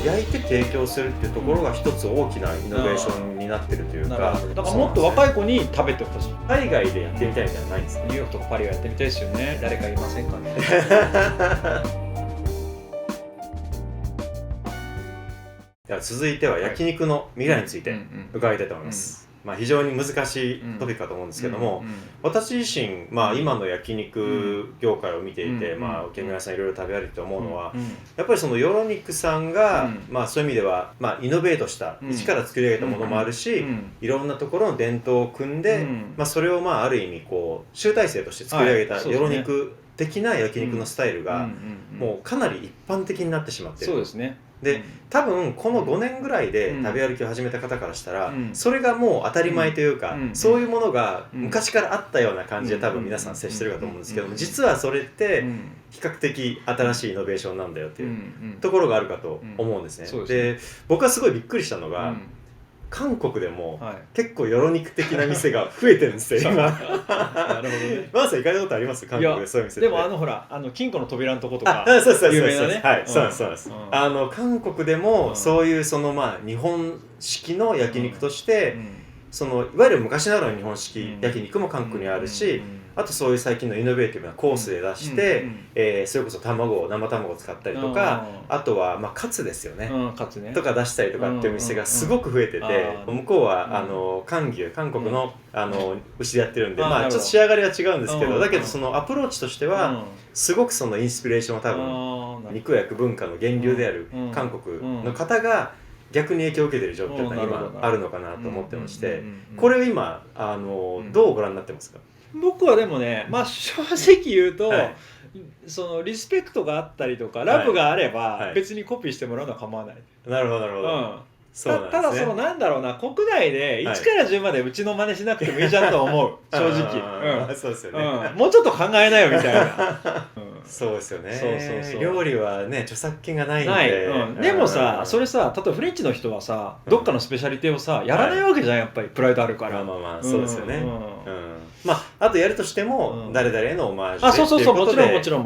焼いて提供するっていうところが一つ大きなイノベーションになってるというか、だからもっと若い子に食べてほしい。海外でやってみたいみたいなのないんですか？ニューヨークとかパリはやってみたいですよね。誰かいませんかね。では続いては焼肉の未来について伺いたいと思います。非常に難しいトピックかと思うんですけども、私自身、今の焼肉業界を見ていて、木村さんいろいろ食べ歩いて思うのは、やっぱりそのよろにくさんが、そういう意味では、イノベートした一から作り上げたものもあるし、いろんなところの伝統を組んで、それをある意味こう集大成として作り上げたよろにく的な焼肉のスタイルがもうかなり一般的になってしまっている。そうですね。で多分この5年ぐらいで食べ歩きを始めた方からしたら、それがもう当たり前というか、そういうものが昔からあったような感じで多分皆さん接してるかと思うんですけども、実はそれって比較的新しいイノベーションなんだよっていうところがあるかと思うんですね。で僕はすごいびっくりしたのが、韓国でも結構よろ肉的な店が増えてるんですよ今。なるほどね。マーさん行かれたことあります？韓国でそういう店って。でもほら金庫の扉のとことか有名なね。はい、そうですそうです。韓国でもそういうその日本式の焼肉としてそのいわゆる昔ながらの日本式焼肉も韓国にあるし、あとそういう最近のイノベーティブなコースで出して、それこそ生卵を使ったりとか、あとはカツですよね、カツねとか出したりとかっていう店がすごく増えてて、向こうは韓国の牛でやってるんで、ちょっと仕上がりは違うんですけど、だけどそのアプローチとしてはすごくそのインスピレーションは多分肉を焼く文化の源流である韓国の方が逆に影響を受けている状況が今あるのかなと思ってまして、これを今どうご覧になってますか？僕はでもね、正直言うと、そのリスペクトがあったりとかラブがあれば別にコピーしてもらうのは構わない。なるほどなるほど。ただそのなんだろうな、国内で1から10までうちの真似しなくてもいいじゃんと思う正直。そうですよね。もうちょっと考えなよみたいな。そうですよね。料理はね著作権がないんで。でもさ、それさ、例えばフレンチの人はさ、どっかのスペシャリティをさやらないわけじゃん、やっぱりプライドあるから。そうですよね。あとやるとしても誰々へのオマージュでっていうことで、もちろ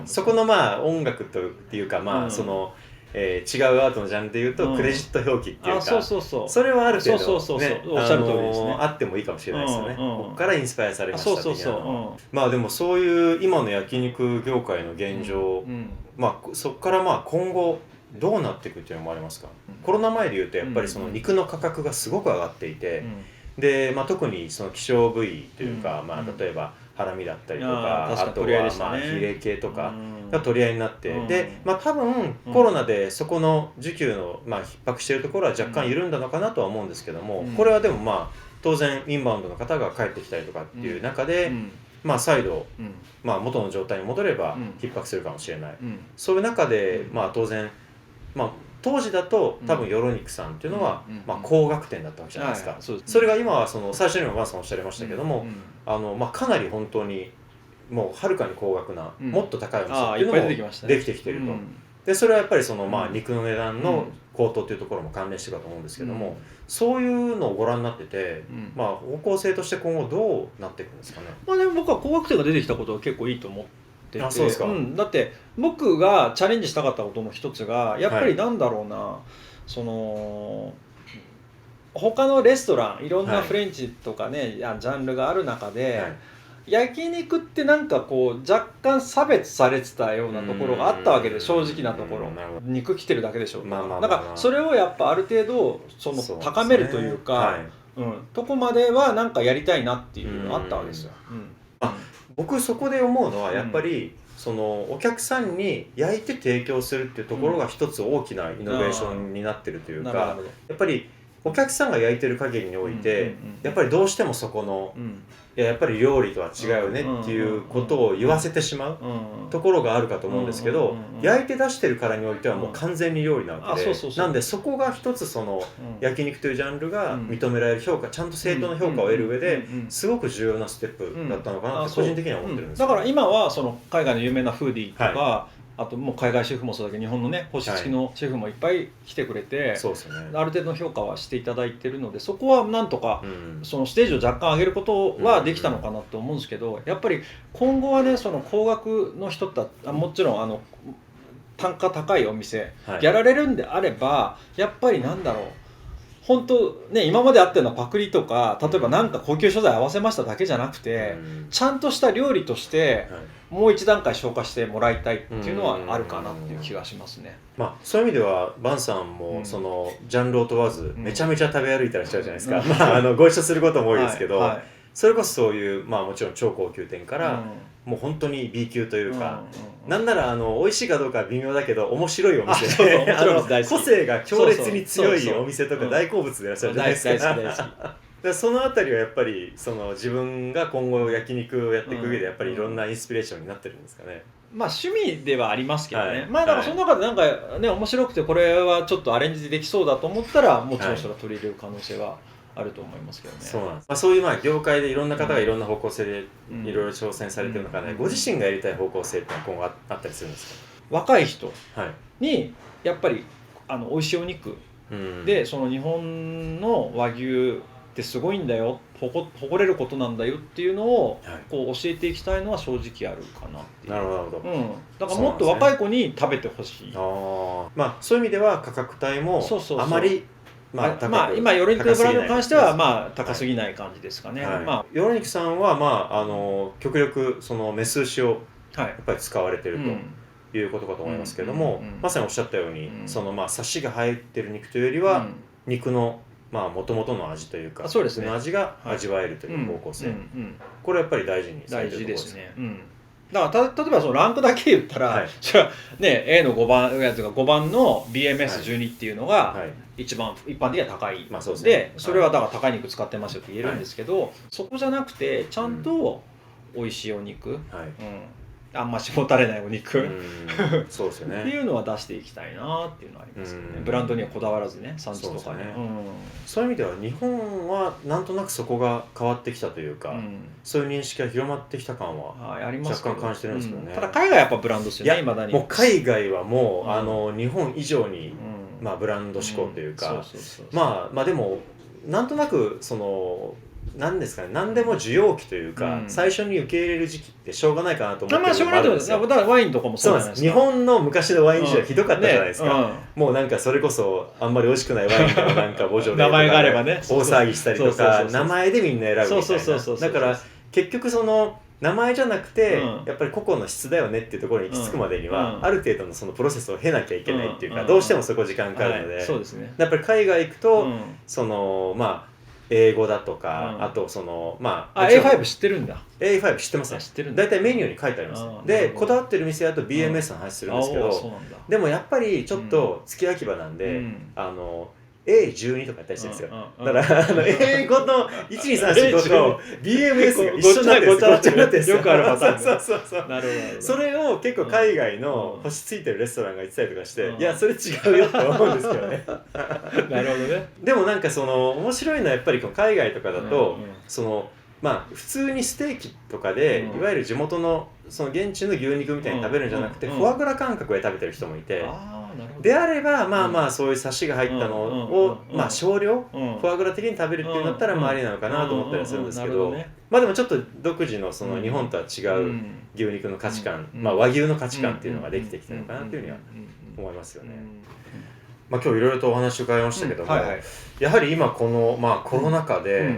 んそこの音楽っていうかその違うアートのジャンルでいうとクレジット表記っていうか、それはある程度おっしゃる通りですね。あってもいいかもしれないですよね。ここからインスパイアされました的な。でもそういう今の焼肉業界の現状、そこから今後どうなっていくっていうのもありますか？コロナ前でいうとやっぱりその肉の価格がすごく上がっていて、で特にその希少部位というか、例えばハラミだったりとか、あとはヒレ系とかが取り合いになって、で多分コロナでそこの需給の逼迫しているところは若干緩んだのかなとは思うんですけども、これはでも当然インバウンドの方が帰ってきたりとかっていう中で再度元の状態に戻れば逼迫するかもしれない。そういう中で当然当時だと多分よろにくさんっていうのは高額店だったわけじゃないですか。それが今はその最初にもマーさんおっしゃいましたけども、かなり本当にもうはるかに高額なもっと高いお店っていうのもできてきていると。でそれはやっぱりその肉の値段の高騰っていうところも関連してるかと思うんですけども、そういうのをご覧になってて方向性として今後どうなっていくんですかね？でも僕は高額店が出てきたことは結構いいと思って。そうですか。だって僕がチャレンジしたかったことの一つがやっぱりなんだろうな、その他のレストランいろんなフレンチとかね、ジャンルがある中で、焼肉ってなんかこう若干差別されてたようなところがあったわけで、正直なところ肉来てるだけでしょ。なんかそれをやっぱある程度その高めるというか、とこまではなんかやりたいなっていうのがあったわけですよ。僕そこで思うのはやっぱりそのお客さんに焼いて提供するっていうところが一つ大きなイノベーションになってるというか、やっぱりお客さんが焼いてる限りにおいてやっぱりどうしてもそこのやっぱり料理とは違うよねっていうことを言わせてしまうところがあるかと思うんですけど、焼いて出してるからにおいてはもう完全に料理なわけで、なんでそこが一つその焼肉というジャンルが認められる評価、ちゃんと正当な評価を得る上ですごく重要なステップだったのかなって個人的には思ってるんです。だから今はその海外の有名なフーディーとか、あともう海外シェフもそうだけど日本のね星付きのシェフもいっぱい来てくれて、ある程度の評価はしていただいてるので、そこはなんとかそのステージを若干上げることはできたのかなと思うんですけど、やっぱり今後はねその高額の人ってもちろん単価高いお店はいやられるんであれば、やっぱりなんだろう、本当ね、今まであったようなパクリとか、例えばなんか高級素材合わせましただけじゃなくて、ちゃんとした料理としてもう一段階消化してもらいたいっていうのはあるかなっていう気がしますね。まあ、そういう意味ではバンさんもそのジャンルを問わずめちゃめちゃ食べ歩いてらっしゃるじゃないですか、まあ、ご一緒することも多いですけど、はいはい、それこそそういう、まあ、もちろん超高級店から、もう本当に B 級というか、なんなら美味しいかどうかは微妙だけど面白いお店で個性が強烈に強いお店とか大好物でいらっしゃるじゃないですか。大好きそのあたりはやっぱり自分が今後焼肉をやっていく上でやっぱりいろんなインスピレーションになってるんですかね。まあ趣味ではありますけどね、はい、まあだからその中でなんかね、面白くてこれはちょっとアレンジできそうだと思ったらもちろんそれは取り入れる可能性はあると思いますけどね。そうなんです。まあ、そういうまあ業界でいろんな方がいろんな方向性でいろいろ挑戦されてる中で、ご自身がやりたい方向性ってのは今後あったりするんですか？若い人にやっぱり美味しいお肉で、その日本の和牛ってすごいんだよ、誇れることなんだよっていうのをこう教えていきたいのは正直あるかなっていう。なるほど、だからもっと若い子に食べてほしい。まあそういう意味では価格帯もあまりまあ今ヨロ肉ブランドに関してはまあ高すぎない感じですかね。まあヨロ肉さんはまあ極力そのメス牛をやっぱり使われてるということかと思いますけれども、まさにおっしゃったようにそのまあサシが入ってる肉というよりは肉のまあ元々の味というか、そうですね、の味が味わえるという方向性、これはやっぱり大事にされてるところですね。だから例えばそのランクだけ言ったら、じゃあね A の5番やつが5番の BMS12 っていうのが一番一般的には高いで、それはだから高い肉使ってますよって言えるんですけど、そこじゃなくてちゃんと美味しいお肉、あんましもたれないお肉そうですよねっていうのは出していきたいなっていうのはありますよね。ブランドにはこだわらずね、産地とかね。そういう意味では日本はなんとなくそこが変わってきたというか、そういう認識が広まってきた感は若干感じてるんですけどね。ただ海外はやっぱブランドですよね、未だに。もう海外はもう日本以上にまあブランド志向というか、まあでもなんとなくその何ですかね、何でも需要期というか、最初に受け入れる時期ってしょうがないかなと思ってるのもあるんですよ。だからワインとかもそうじゃないですか。日本の昔のワイン事情はひどかったじゃないですか。もうなんかそれこそあんまり美味しくないワインでもなんかボジョレ名前があればね、大騒ぎしたりとか、名前でみんな選ぶみたいな。だから結局その名前じゃなくて、やっぱり個々の質だよねっていうところに行き着くまでには、ある程度のそのプロセスを経なきゃいけないっていうか、どうしてもそこ時間かかるので、やっぱり海外行くとそのまあ英語だとか、あとそのまあ A5 知ってるんだ。 A5 知ってますね。だいたいメニューに書いてあります。でこだわってる店だと BMS の話するんですけど、でもやっぱりちょっと付け焼き場なんでA12 とかやったりしてるんですよ。だから英語の1234と BMS が一緒になってるんです。よくあるパターン。そうなるほど。それを結構海外の星ついてるレストランが言ってたりとかして、いやそれ違うよと思うんですけどね。なるほどね。でもなんかその面白いのはやっぱり海外とかだとそのまあ普通にステーキとかでいわゆる地元のその現地の牛肉みたいに食べるんじゃなくてフォアグラ感覚で食べてる人もいて、であればまあまあそういうサシが入ったのをまあ少量フォアグラ的に食べるっていうんだったらまあありなのかなと思ったりするんですけど、まあでもちょっと独自のその日本とは違う牛肉の価値観、まあ和牛の価値観っていうのができてきてるのかなっていうふうには思いますよね。まあ今日いろいろとお話を伺いましたけども、やはり今このまあコロナ禍で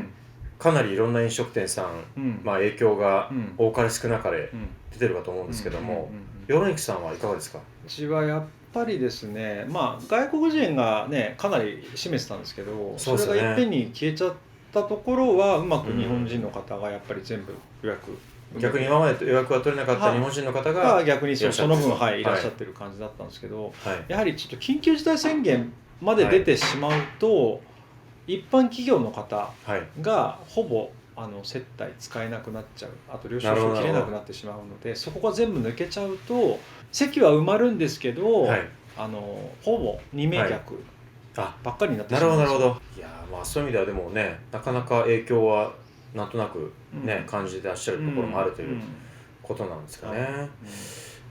かなりいろんな飲食店さん、まあ影響が多かれ少なかれ出てるかと思うんですけども、ヨロニクさんはいかがですか？うちはやっぱりですね、まあ外国人がねかなり占めてたんですけど、それがいっぺんに消えちゃったところはうまく日本人の方がやっぱり全部予約、逆に今まで予約が取れなかった日本人の方が逆にその分いらっしゃってる感じだったんですけど、やはりちょっと緊急事態宣言まで出てしまうと、一般企業の方がほぼ接待使えなくなっちゃう、あと領収書切れなくなってしまうので、そこが全部抜けちゃうと席は埋まるんですけど、ほぼ2名客ばっかりになってしまうんですよ。なるほど。いやまあそういう意味ではでもね、なかなか影響はなんとなくね、感じてらっしゃるところもあるということなんですかね。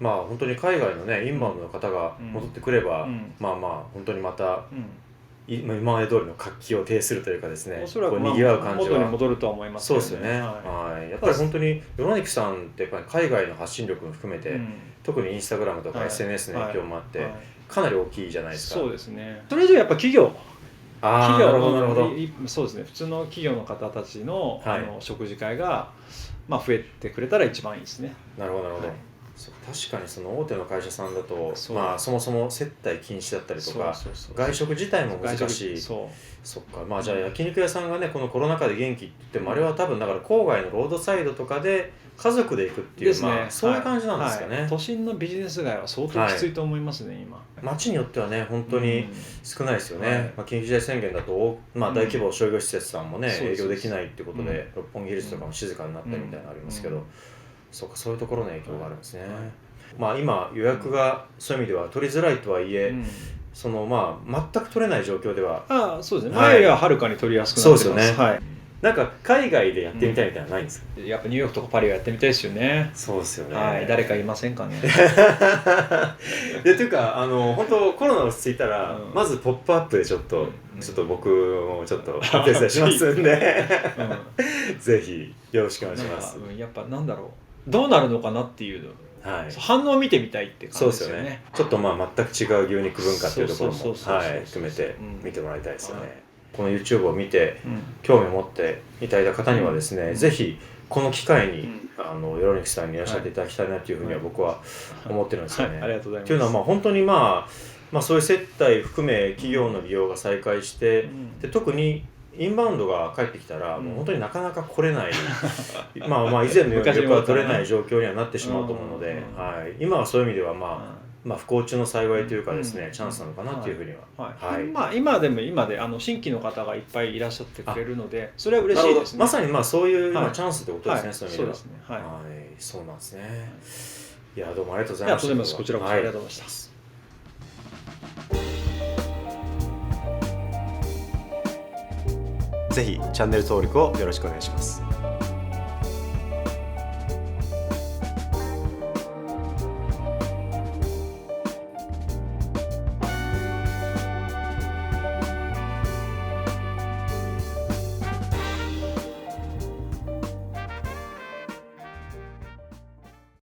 まあ本当に海外のねインバウンドの方が戻ってくれば、まあまあ本当にまた今まで通りの活気を呈するというかですね、おそらく賑わう感じは元に戻るとは思いますそうですよね、はい、やっぱり本当にヨロニクさんってやっぱり海外の発信力も含めて、特にインスタグラムとか SNS の影響もあって、かなり大きいじゃないですか。そうですね。それ以上やっぱ企業なるほどなるほど。そうですね、普通の企業の方たちの、食事会が、増えてくれたら一番いいですね。なるほどなるほど、確かにその大手の会社さんだとそもそも接待禁止だったりとか外食自体も難しい。そっか、じゃあ焼肉屋さんがねこのコロナ禍で元気って言っても、あれは多分だから郊外のロードサイドとかで家族で行くっていう、そういう感じなんですかね。都心のビジネス街は相当きついと思いますね、今。街によってはね本当に少ないですよね。緊急事態宣言だと、大規模商業施設さんもね営業できないってことで、六本木ヒルズとかも静かになったみたいなのありますけど、そういうところの影響があるんですね。今予約がそういう意味では取りづらいとはいえ、全く取れない状況では、そうですね、前よりははるかに取りやすくなってます。そうですよね。なんか海外でやってみたいみたいなのないんですか？やっぱニューヨークとかパリはやってみたいですよね。そうですよね。誰かいませんかね。というか本当コロナ落ち着いたら、まずポップアップでちょっと僕もちょっとお手伝いしますんでぜひよろしくお願いします。やっぱなんだろう、どうなるのかなっていう反応を見てみたいって感じですよね。ちょっと全く違う牛肉文化っていうところも含めて見てもらいたいですよね。この YouTube を見て興味を持っていただいた方にはですね、ぜひこの機会にヨロニクさんにいらっしゃっていただきたいなというふうには僕は思ってるんですよね。ありがとうございます。というのは本当にそういう接待含め企業の利用が再開して、で特にインバウンドが帰ってきたらもう本当になかなか来れない以前のように旅行は取れない状況にはなってしまうと思うので、今はそういう意味では不幸中の幸いというかですね、チャンスなのかなというふうには、今で新規の方がいっぱいいらっしゃってくれるので、それは嬉しいですね。まさにそういう今チャンスってことですね。そういう意味では。そうなんですね。いやどうもありがとうございました。こちらこそありがとうございました。ぜひチャンネル登録をよろしくお願いします。